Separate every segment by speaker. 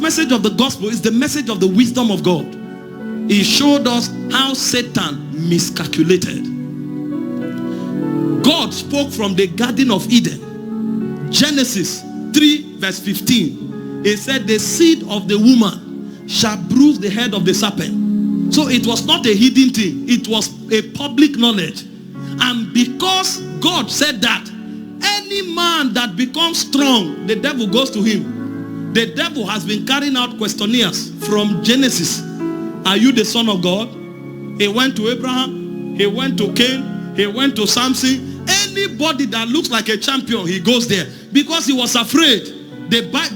Speaker 1: message of the gospel is the message of the wisdom of God. He showed us how Satan miscalculated. God spoke from the Garden of Eden. Genesis 3 verse 15. He said, the seed of the woman shall bruise the head of the serpent. So it was not a hidden thing. It was a public knowledge. And because God said that, any man that becomes strong, the devil goes to him. The devil has been carrying out questionnaires from Genesis. Are you the son of God? He went to Abraham. He went to Cain. He went to Samson. Anybody that looks like a champion, he goes there. Because he was afraid.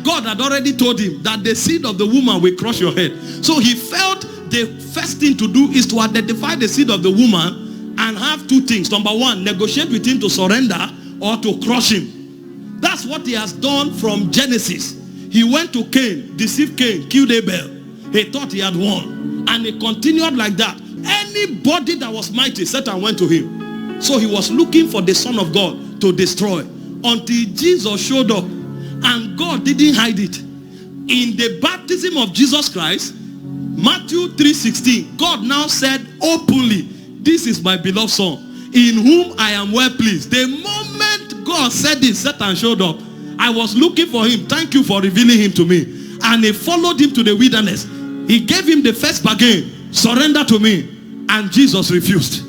Speaker 1: God had already told him that the seed of the woman will crush your head. So he felt the first thing to do is to identify the seed of the woman and have two things. Number one, negotiate with him to surrender or to crush him. That's what he has done from Genesis. He went to Cain, deceived Cain, killed Abel. He thought he had won. And he continued like that. Anybody that was mighty, Satan went to him. So he was looking for the Son of God to destroy. Until Jesus showed up. And God didn't hide it. In the baptism of Jesus Christ, Matthew 3:16, God now said openly, this is my beloved Son, in whom I am well pleased. The moment God said this, Satan showed up. I was looking for him. Thank you for revealing him to me. And he followed him to the wilderness. He gave him the first bargain, surrender to me. And Jesus refused.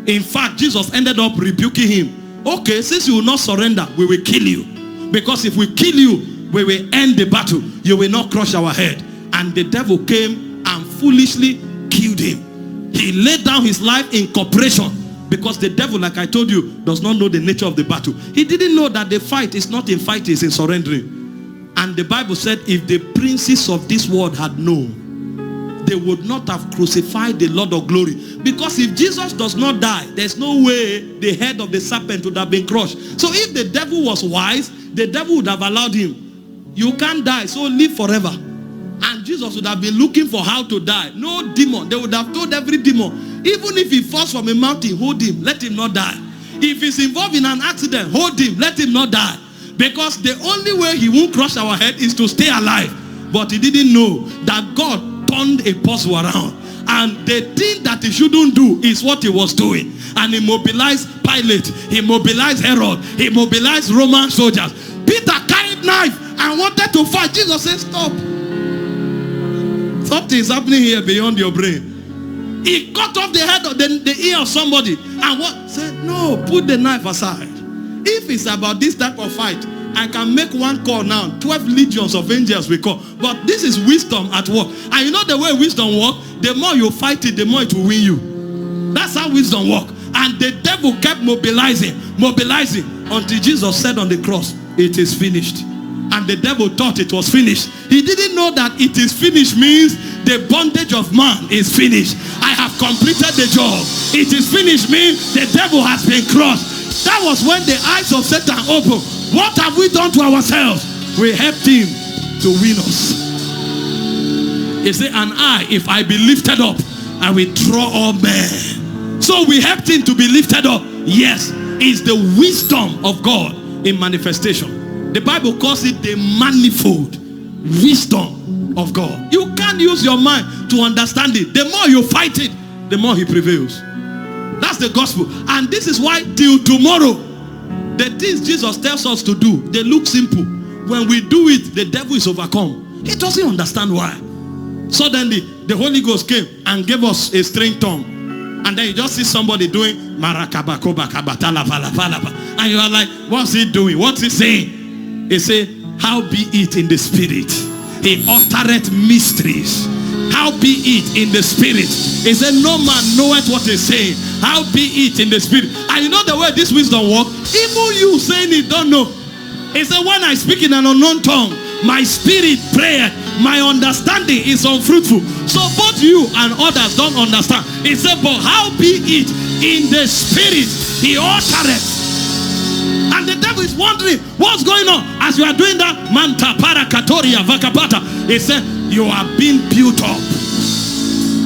Speaker 1: In fact, Jesus ended up rebuking him. Okay, since you will not surrender, we will kill you. Because if we kill you, we will end the battle. You will not crush our head. And the devil came and foolishly killed him. He laid down his life in cooperation. Because the devil, like I told you, does not know the nature of the battle. He didn't know that the fight is not in fighting, it's in surrendering. And the Bible said, if the princes of this world had known, they would not have crucified the Lord of glory. Because if Jesus does not die, there's no way the head of the serpent would have been crushed. So if the devil was wise, the devil would have allowed him. You can't die, so live forever. And Jesus would have been looking for how to die. No demon. They would have told every demon, even if he falls from a mountain, hold him, let him not die. If he's involved in an accident, hold him, let him not die. Because the only way he won't crush our head is to stay alive. But he didn't know that God turned a puzzle around. And the thing that he shouldn't do is what he was doing. And he mobilized Pilate. He mobilized Herod. He mobilized Roman soldiers. Peter carried knife and wanted to fight. Jesus said, stop. Something is happening here beyond your brain. He cut off the head of the ear of somebody. And what? Said, no, put the knife aside. If it's about this type of fight, I can make one call now. 12 legions of angels will call. But this is wisdom at work. And you know the way wisdom works? The more you fight it, the more it will win you. That's how wisdom works. And the devil kept mobilizing until Jesus said on the cross, it is finished. And the devil thought it was finished. He didn't know that it is finished means the bondage of man is finished. I have completed the job. It is finished means the devil has been crushed. That was when the eyes of Satan opened. What have we done to ourselves? We helped him to win us. He said, and I, if I be lifted up, I will draw all men. So we helped him to be lifted up. Yes, it's the wisdom of God in manifestation. The Bible calls it the manifold wisdom of God. You can't use your mind to understand it. The more you fight it, the more he prevails. That's the gospel. And this is why till tomorrow, the things Jesus tells us to do, they look simple. When we do it, the devil is overcome. He doesn't understand why. Suddenly, the Holy Ghost came and gave us a strange tongue. And then you just see somebody doing marakabakoba. And you are like, what's he doing? What's he saying? He said, how be it in the spirit. He uttereth mysteries. How be it in the spirit. He said, no man knoweth what he's saying. How be it in the spirit. And you know the way this wisdom works? Even you saying it don't know. He said, when I speak in an unknown tongue, my spirit prayeth, my understanding is unfruitful. So both you and others don't understand. He said, but how be it in the spirit, he uttereth. And the devil is wondering, what's going on? As you are doing that, manta para katoria vakapata. He said, you are being built up.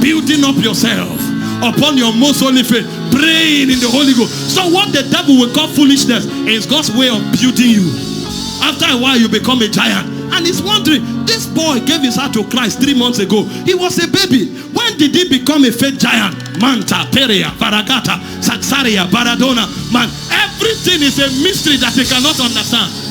Speaker 1: Building up yourself upon your most holy faith. Praying in the Holy Ghost. So what the devil will call foolishness is God's way of building you. After a while, you become a giant. And he's wondering, this boy gave his heart to Christ 3 months ago. He was a baby. When did he become a faith giant? Manta, Perea, Varagata, Saxaria, Baradona. Man, everything is a mystery that he cannot understand.